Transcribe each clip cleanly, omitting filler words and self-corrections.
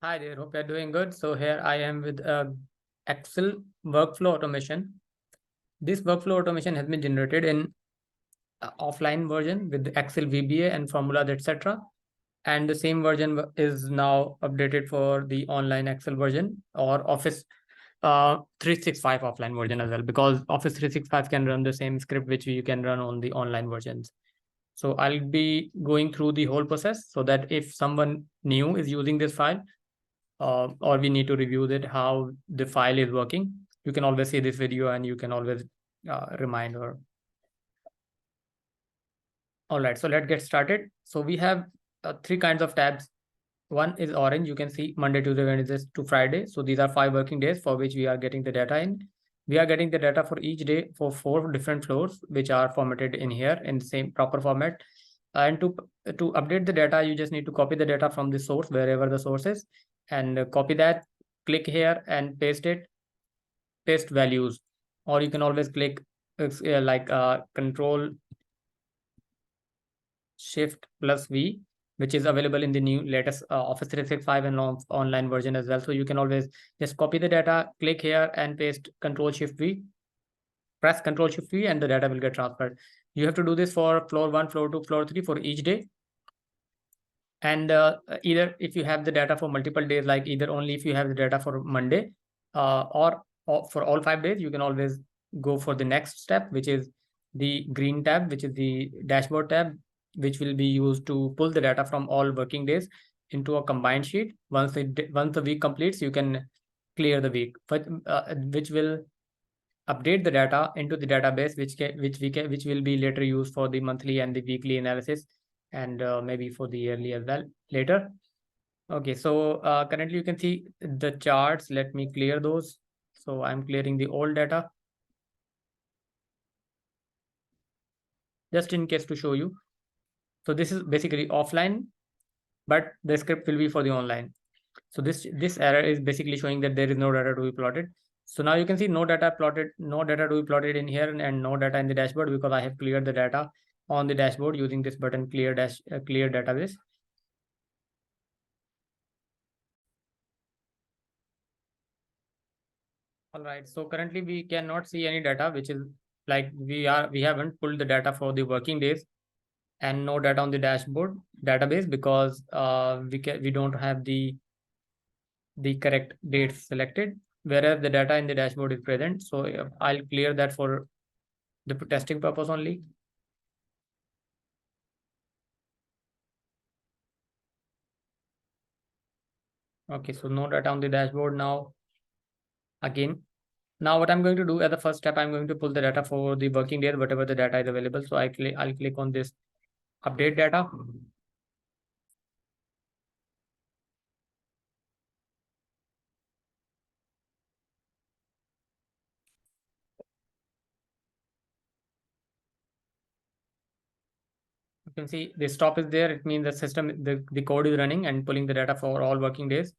Hi there, hope you're doing good. So here I am with Excel workflow automation. This workflow automation has been generated in offline version with the Excel VBA and formulas, etc. And the same version is now updated for the online Excel version or Office 365 offline version as well, because Office 365 can run the same script which you can run on the online versions. So I'll be going through the whole process so that if someone new is using this file, or we need to review that how the file is working, you can always see this video and you can always remind her. All right, so let's get started. So we have three kinds of tabs. One is orange. You can see Monday, Tuesday, Wednesday to Friday. So these are 5 working days for which we are getting the data in. We are getting the data for each day for 4 different floors, which are formatted in here in the same proper format. And to update the data, you just need to copy the data from the source, wherever the source is, and copy that, click here and paste it, paste values. Or you can always click Control Shift plus V, which is available in the new latest Office 365 and online version as well. So you can always just copy the data, click here and paste Control Shift V, press Control Shift V, and the data will get transferred. You have to do this for floor 1, floor 2, floor 3 for each day. And either if you have the data for multiple days, like either only if you have the data for Monday, or for all 5 days, you can always go for the next step, which is the green tab, which is the dashboard tab, which will be used to pull the data from all working days into a combined sheet. Once the week completes, you can clear the week, but which will update the data into the database, which will be later used for the monthly and the weekly analysis, and maybe for the yearly as well later. Okay, so currently you can see the charts. Let me clear those. So I'm clearing the old data just in case to show you. So this is basically offline, but the script will be for the online. So this error is basically showing that there is no data to be plotted. So now you can see no data plotted, no data to be plotted in here, and no data in the dashboard, because I have cleared the data on the dashboard using this button, clear database. All right, so currently we cannot see any data, which is like we haven't pulled the data for the working days, and no data on the dashboard database, because we don't have the correct dates selected, whereas the data in the dashboard is present. So I'll clear that for the testing purpose only. Okay, so no data on the dashboard now. Again, now what I'm going to do as the first step, I'm going to pull the data for the working days, whatever the data is available. So I'll click on this update data. You can see the stop is there. It means the system, the code is running and pulling the data for all working days.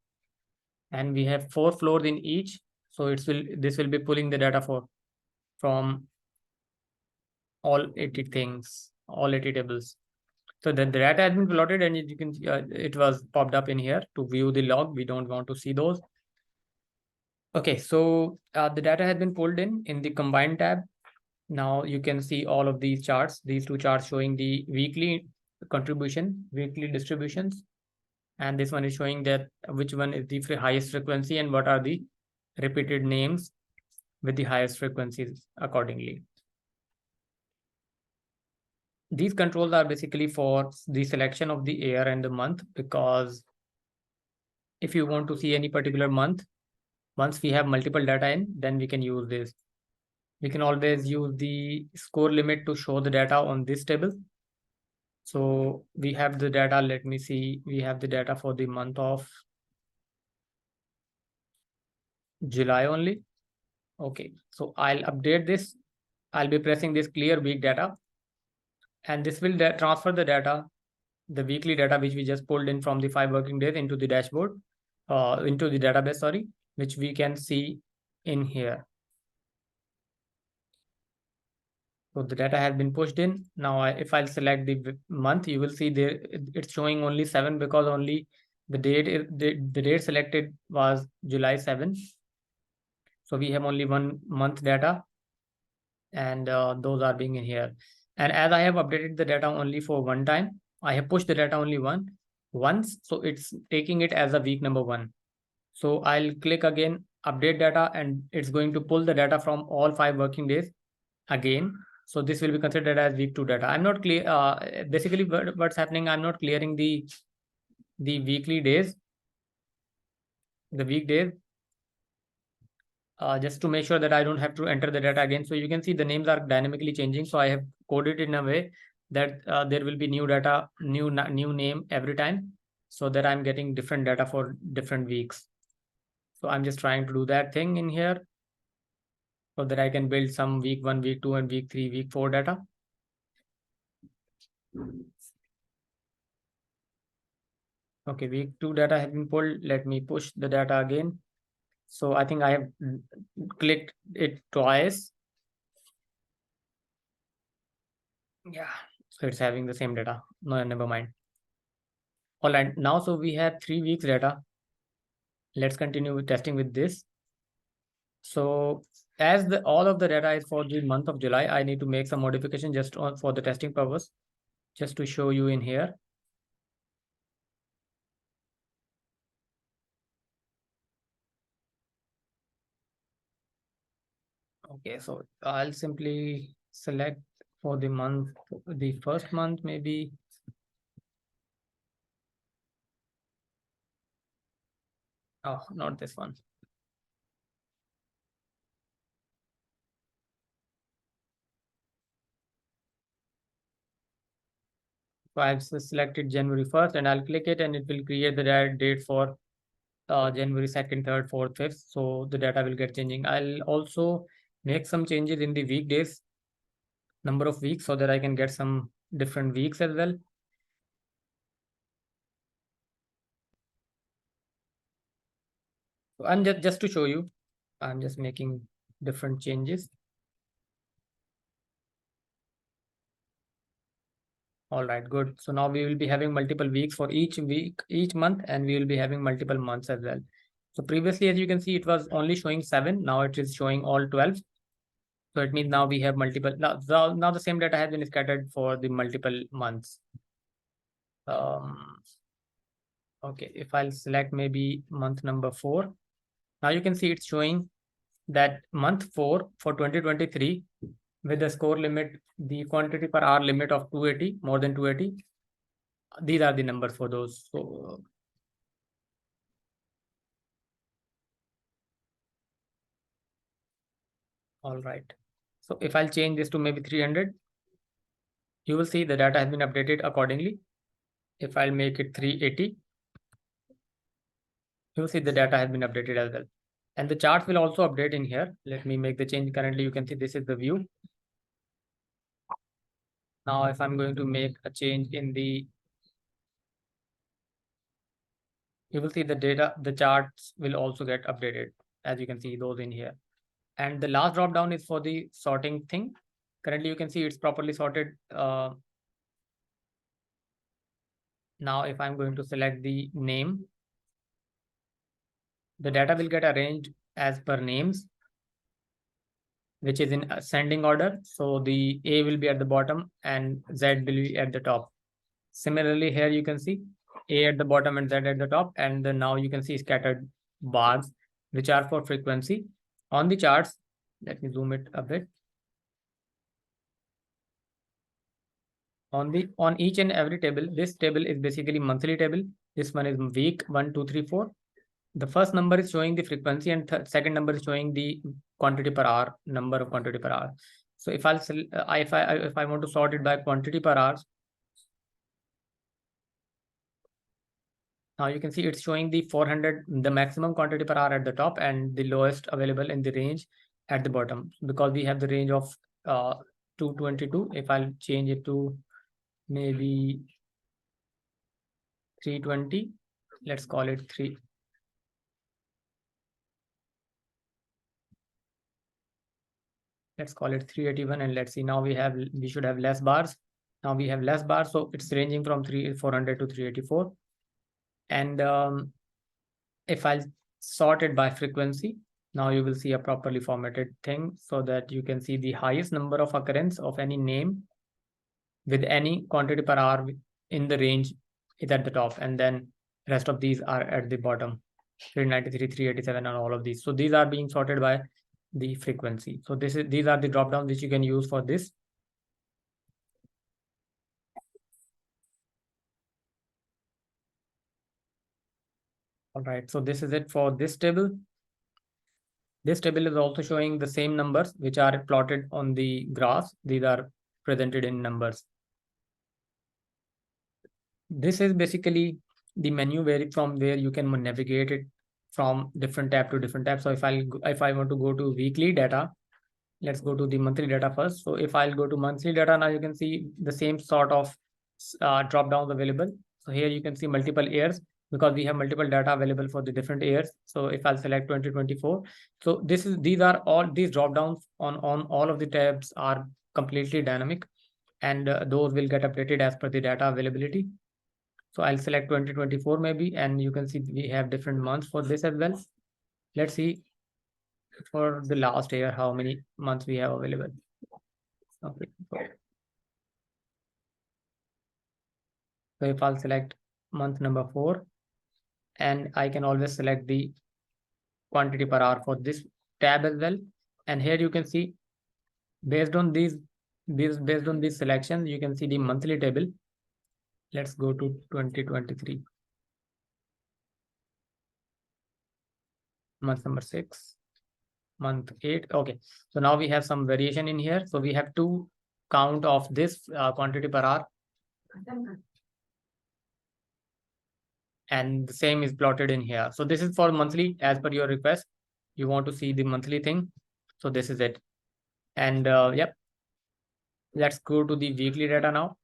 And we have 4 floors in each. So this will be pulling the data from all 80 things, all 80 tables. So the data has been plotted, and you can it was popped up in here to view the log. We don't want to see those. Okay, so the data has been pulled in the combined tab. Now you can see all of these charts, these two charts showing the weekly contribution, weekly distributions. And this one is showing that which one is the highest frequency and what are the repeated names with the highest frequencies accordingly. These controls are basically for the selection of the year and the month, because if you want to see any particular month, once we have multiple data in, then we can use this. We can always use the score limit to show the data on this table. So we have the data, let me see, we have the data for the month of July only. Okay, so I'll update this. I'll be pressing this clear week data, and this will transfer the data, the weekly data which we just pulled in from the 5 working days into the dashboard, into the database, sorry, which we can see in here. So the data has been pushed in. Now, if I'll select the month, you will see there it's showing only 7, because only The date selected was July 7th. So we have only 1 month data, and those are being in here. And as I have updated the data only for one time, I have pushed the data only once, so it's taking it as a week number 1. So I'll click again, update data, and it's going to pull the data from all 5 working days again. So this will be considered as week 2 data. I'm not clear. Basically, what's happening, I'm not clearing the weekly days, the weekdays, just to make sure that I don't have to enter the data again. So you can see the names are dynamically changing. So I have coded in a way that there will be new data, new name every time, so that I'm getting different data for different weeks. So I'm just trying to do that thing in here so that I can build some week 1, week 2, and week 3, week 4 data. Okay, week 2 data has been pulled. Let me push the data again. So I think I have clicked it twice. Yeah, so it's having the same data. No, never mind. All right, now so we have 3 weeks data. Let's continue with testing with this. So as all of the data is for the month of July, I need to make some modification just for the testing purpose, just to show you in here. Okay, so I'll simply select for the month, the first month maybe. Oh, not this one. So I've selected January 1st, and I'll click it, and it will create the date for January 2nd, 3rd, 4th, 5th. So the data will get changing. I'll also make some changes in the weekdays, number of weeks, so that I can get some different weeks as well. So I'm just to show you, I'm just making different changes. All right, good. So now we will be having multiple weeks for each week, each month, and we will be having multiple months as well. So previously, as you can see, it was only showing 7. Now it is showing all 12. So it means now we have multiple. Now the same data has been scattered for the multiple months. Okay, if I'll select maybe month number 4, now you can see it's showing that month 4 for 2023 with the score limit, the quantity per hour limit of 280, more than 280. These are the numbers for those. So all right. So if I'll change this to maybe 300, you will see the data has been updated accordingly. If I'll make it 380, you'll see the data has been updated as well. And the charts will also update in here. Let me make the change. Currently, you can see this is the view. Now, if I'm going to make a change in the, you will see the data, the charts will also get updated, as you can see those in here. And the last drop down is for the sorting thing. Currently, you can see it's properly sorted. Now, if I'm going to select the name, the data will get arranged as per names, which is in ascending order. So the A will be at the bottom and Z will be at the top. Similarly, here you can see A at the bottom and Z at the top. And then now you can see scattered bars, which are for frequency. On the charts, let me zoom it a bit. On each and every table, this table is basically monthly table. This one is week 1, 2, 3, 4. The first number is showing the frequency, and second number is showing the quantity per hour, number of quantity per hour. So if I want to sort it by quantity per hour, now you can see it's showing the 400, the maximum quantity per hour at the top, and the lowest available in the range at the bottom, because we have the range of 222. If I'll change it to maybe 320, let's call it 3. Let's call it 381, and let's see, now we should have less bars. Now we have less bars, so it's ranging from 400 to 384. And if I sort it by frequency, now you will see a properly formatted thing so that you can see the highest number of occurrence of any name with any quantity per hour in the range is at the top, and then rest of these are at the bottom, 393, 387, and all of these. So these are being sorted by the frequency. So these are the drop downs which you can use for this. All right, so this is it for this table. This table is also showing the same numbers which are plotted on the graphs. These are presented in numbers. This is basically the menu from where you can navigate it from different tab to different tab. So if I want to go to weekly data, let's go to the monthly data first. So if I'll go to monthly data, now you can see the same sort of drop downs available. So here you can see multiple years because we have multiple data available for the different years. So if I'll select 2024, so these are all these drop downs on all of the tabs are completely dynamic, and those will get updated as per the data availability. So I'll select 2024 maybe, and you can see we have different months for this as well. Let's see for the last year how many months we have available. Okay. So if I'll select month number 4, and I can always select the quantity per hour for this tab as well. And here you can see based on these selections, you can see the monthly table. Let's go to 2023. Month number 6, month 8. Okay, so now we have some variation in here. So we have two count of this quantity per hour, and the same is plotted in here. So this is for monthly as per your request. You want to see the monthly thing, so this is it. And yep, let's go to the weekly data now.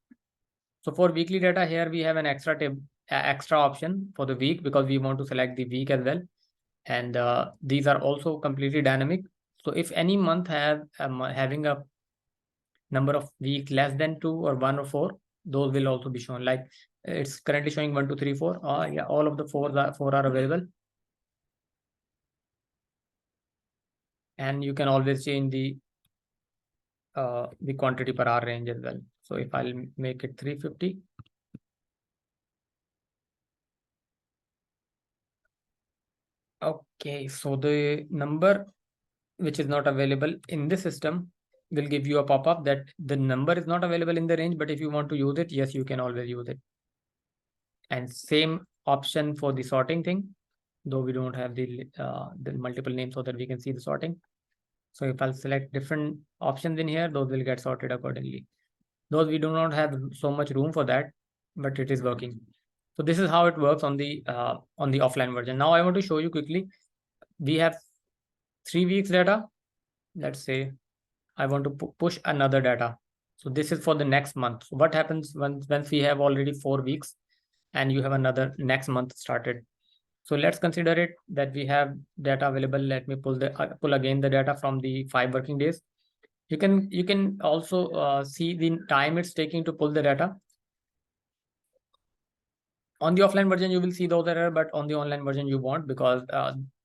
So for weekly data here, we have an extra option for the week because we want to select the week as well. And these are also completely dynamic. So if any month having a number of week less than 2 or 1 or 4, those will also be shown. Like it's currently showing 1, 2, 3, 4. Yeah, all of the four are available. And you can always change the quantity per hour range as well. So if I'll make it 350. Okay, so the number which is not available in this system will give you a pop-up that the number is not available in the range, but if you want to use it, yes, you can always use it. And same option for the sorting thing, though we don't have the multiple names so that we can see the sorting. So if I'll select different options in here, those will get sorted accordingly. Those we do not have so much room for that, but it is working. So this is how it works on the offline version. Now I want to show you quickly. We have 3 weeks data. Let's say I want to push another data. So this is for the next month. So what happens once we have already 4 weeks and you have another next month started? So let's consider it that we have data available. Let me pull again the data from the 5 working days. You can also see the time it's taking to pull the data. On the offline version, you will see those error, but on the online version, you won't because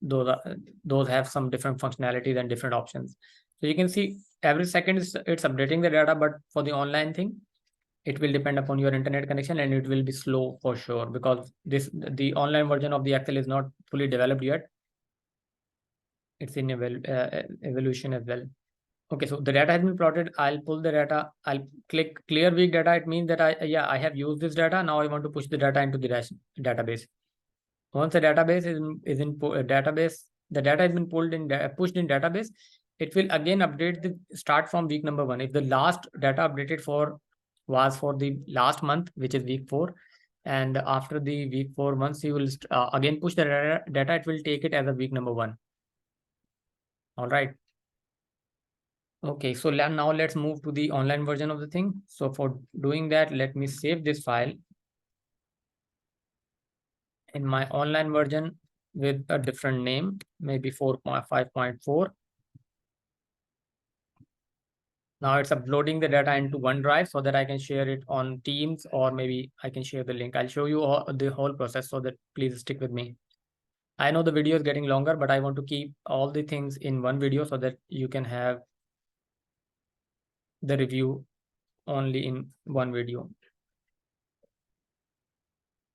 those have some different functionalities and different options. So you can see every second it's updating the data, but for the online thing, it will depend upon your internet connection and it will be slow for sure because the online version of the Excel is not fully developed yet. It's in evolution as well. Okay, so the data has been plotted. I'll pull the data. I'll click clear week data. It means that I have used this data. Now I want to push the data into the database. Once the database is in database, the data has been pushed in database. It will again update the start from week number 1. If the last data updated was for the last month, which is week 4, and after the week 4 months, you will again push the data. It will take it as a week number 1. All right. Okay, so now let's move to the online version of the thing. So for doing that, let me save this file in my online version with a different name, maybe 4.5.4. Now it's uploading the data into OneDrive so that I can share it on Teams, or maybe I can share the link. I'll show you the whole process, so that please stick with me. I know the video is getting longer, but I want to keep all the things in one video so that you can have the review only in one video.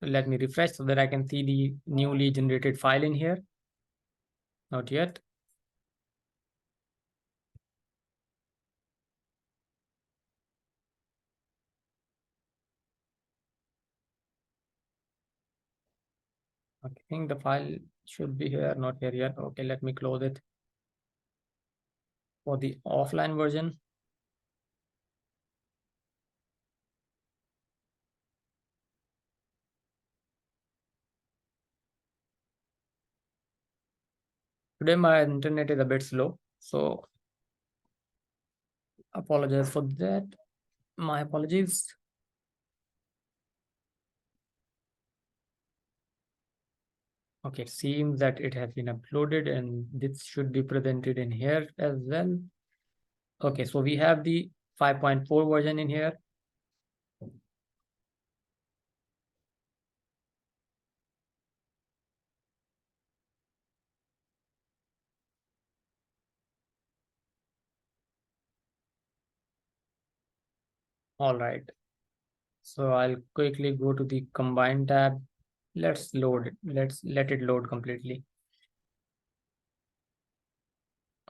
Let me refresh so that I can see the newly generated file in here. Not yet. I think the file should be here, not here yet. Okay, let me close it. For the offline version, today my internet is a bit slow, so apologize for that. My apologies. Okay, it seems that it has been uploaded and this should be presented in here as well. Okay, so we have the 5.4 version in here. All right, so I'll quickly go to the combine tab. Let's load it. Let's let it load completely.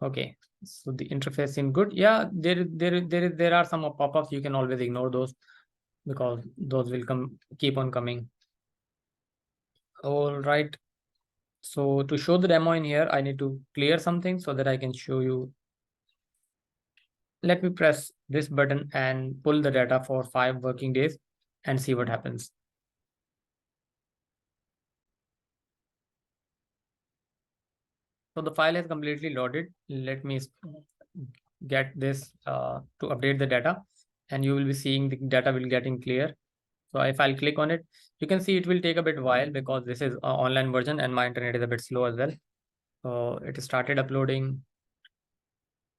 Okay, so the interface seems good. Yeah, there are some pop-ups. You can always ignore those because those will keep on coming. All right. So to show the demo in here, I need to clear something so that I can show you. Let me press this button and pull the data for 5 working days and see what happens. So the file is completely loaded. Let me get this to update the data, and you will be seeing the data will getting clear. So if I'll click on it, you can see it will take a bit while because this is an online version and my internet is a bit slow as well. So it started uploading.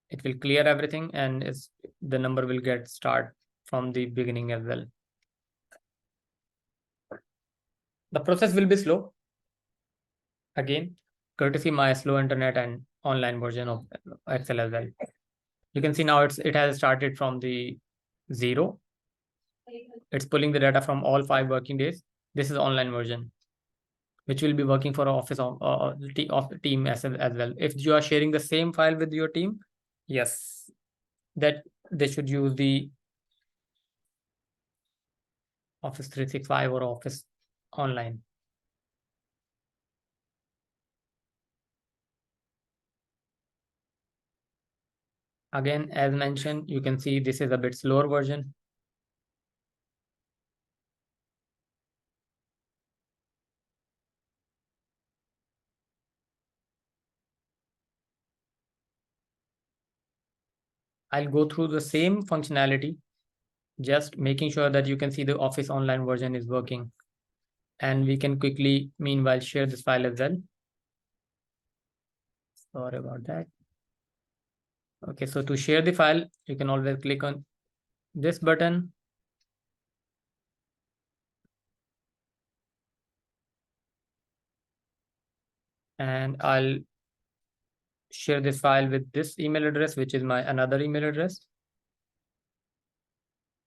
It will clear everything and the number will get start from the beginning as well. The process will be slow. Again, courtesy my slow internet and online version of Excel as well. You can see now it has started from the 0. It's pulling the data from all 5 working days. This is online version, which will be working for office of the team as well. If you are sharing the same file with your team, yes, that they should use the Office 365 or Office Online. Again, as mentioned, you can see this is a bit slower version. I'll go through the same functionality, just making sure that you can see the Office Online version is working. And we can quickly, meanwhile, share this file as well. Sorry about that. Okay, so to share the file, you can always click on this button. And I'll share this file with this email address, which is my another email address.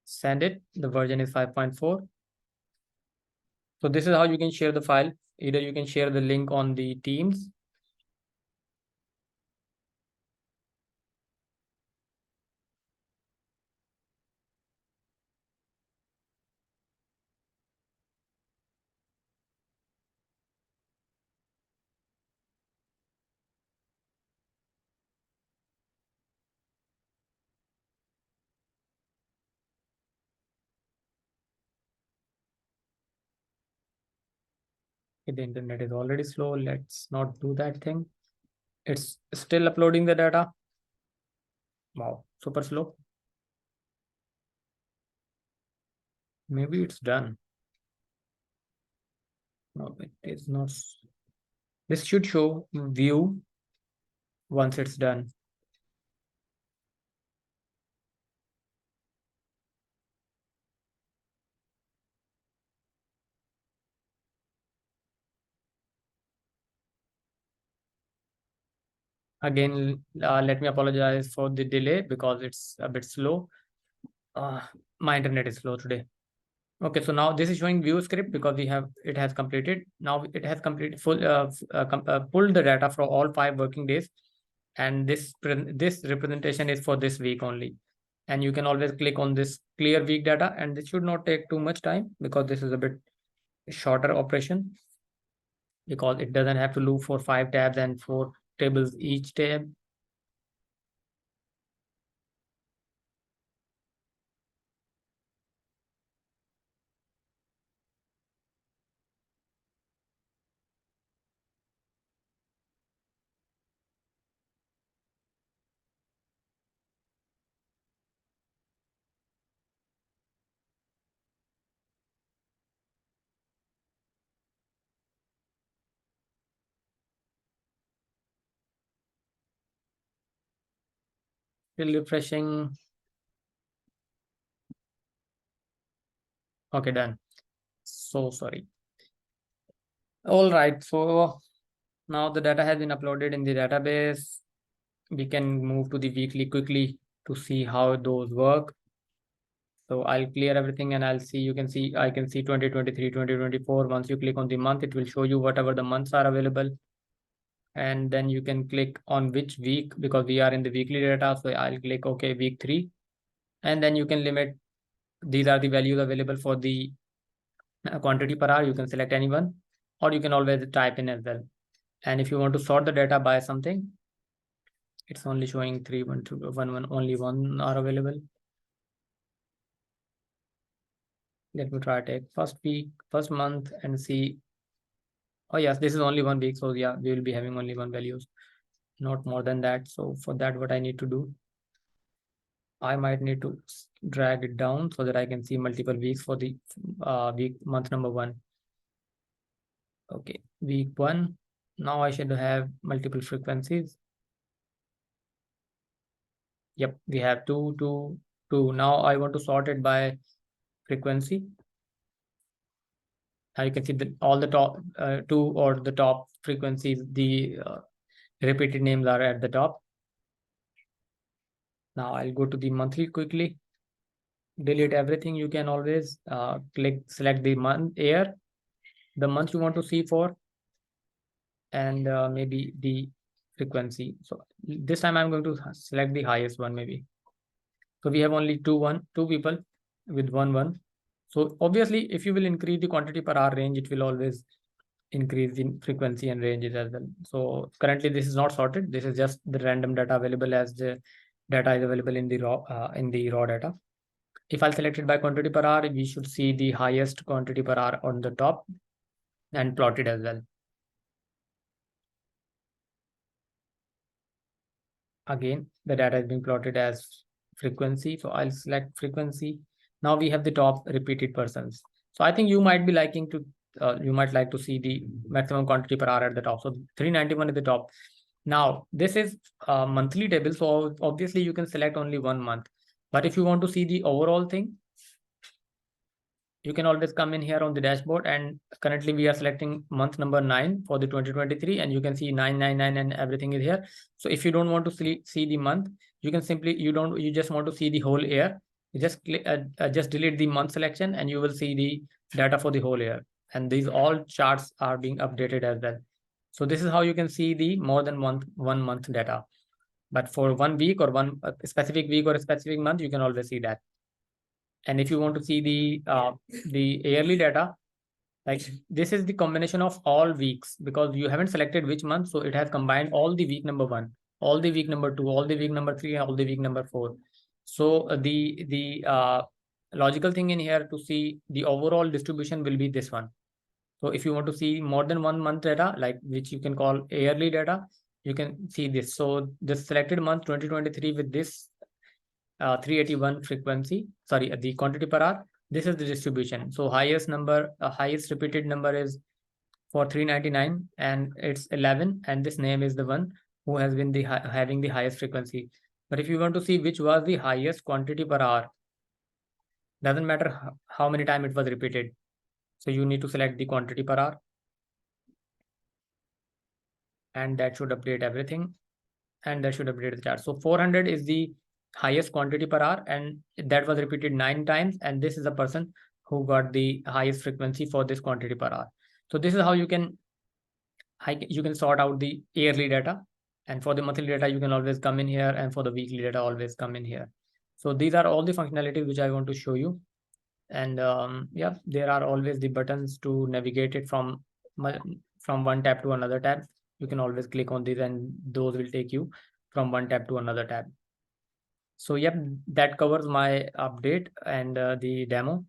Send it. The version is 5.4. So this is how you can share the file. Either you can share the link on the Teams. The internet is already slow. Let's not do that thing. It's still uploading the data. Wow, super slow. Maybe it's done. No, it is not. This should show view once it's done. Again, let me apologize for the delay because it's a bit slow. Uh, my internet is slow today. Okay, so now this is showing view script because it has completed. Now it has completed pulled the data for all 5 working days, and this representation is for this week only. And you can always click on this clear week data, and this should not take too much time because this is a bit shorter operation, because it doesn't have to look for 5 tabs and 4 tables each tab. Still refreshing. Okay, done. So sorry. All right, so now the data has been uploaded in the database. We can move to the weekly quickly to see how those work. So I'll clear everything and I'll see, I can see 2023, 2024. Once you click on the month, it will show you whatever the months are available. And then you can click on which week, because we are in the weekly data. So I'll click OK, week 3. And then you can limit, these are the values available for the quantity per hour. You can select anyone, or you can always type in as well. And if you want to sort the data by something, it's only showing 3, 1, 2, 1, 1, only 1 are available. Let me try take first week, first month, and see. Oh yes, this is only 1 week. So yeah, we will be having only 1 values, not more than that. So for that, what I need to do, I might need to drag it down so that I can see multiple weeks for the month number 1. Okay, week 1. Now I should have multiple frequencies. Yep, we have 2, 2, 2. Now I want to sort it by frequency. Now you can see that all the top 2 or the top frequencies, the repeated names are at the top. Now I'll go to the monthly quickly. Delete everything. You can always select the year, the month you want to see for, and maybe the frequency. So this time I'm going to select the highest one maybe. So we have only two people with 1, 1. So obviously, if you will increase the quantity per hour range, it will always increase in frequency and ranges as well. So currently this is not sorted. This is just the random data available as the data is available in the raw data. If I'll select it by quantity per hour, we should see the highest quantity per hour on the top and plotted as well. Again, the data is being plotted as frequency. So I'll select frequency. Now we have the top repeated persons. So I think you might be liking to, you might like to see the maximum quantity per hour at the top. So 391 is the top. Now this is a monthly table. So obviously you can select only 1 month. But if you want to see the overall thing, you can always come in here on the dashboard, and currently we are selecting month number 9 for the 2023, and you can see 999 and everything is here. So if you don't want to see the month, you can simply, you just want to see the whole year, you just click, just delete the month selection and you will see the data for the whole year. And these all charts are being updated as well. So this is how you can see the more than 1 month data. But for 1 week or one specific week or a specific month, you can always see that. And if you want to see the yearly data, like this is the combination of all weeks, because you haven't selected which month, so it has combined all the week number 1, all the week number 2, all the week number 3, and all the week number 4. So the logical thing in here to see the overall distribution will be this one. So if you want to see more than 1 month data, like which you can call yearly data, you can see this. So the selected month 2023 with this 381 frequency, sorry, the quantity per hour, this is the distribution. So highest repeated number is for 399 and it's 11, and this name is the one who has been having the highest frequency. But if you want to see which was the highest quantity per hour, doesn't matter how many times it was repeated. So you need to select the quantity per hour, and that should update everything. and that should update the chart. So 400 is the highest quantity per hour, and that was repeated 9 times, and this is the person who got the highest frequency for this quantity per hour. So this is how you can sort out the yearly data, and for the monthly data you can always come in here, and for the weekly data always come in here. So these are all the functionalities which I want to show you. And yeah, there are always the buttons to navigate it from one tab to another tab. You can always click on these, and those will take you from one tab to another tab. So yep, that covers my update and the demo.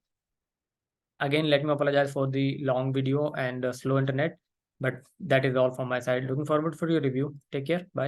Again, let me apologize for the long video and slow internet, but that is all from my side. Looking forward for your review. Take care. Bye.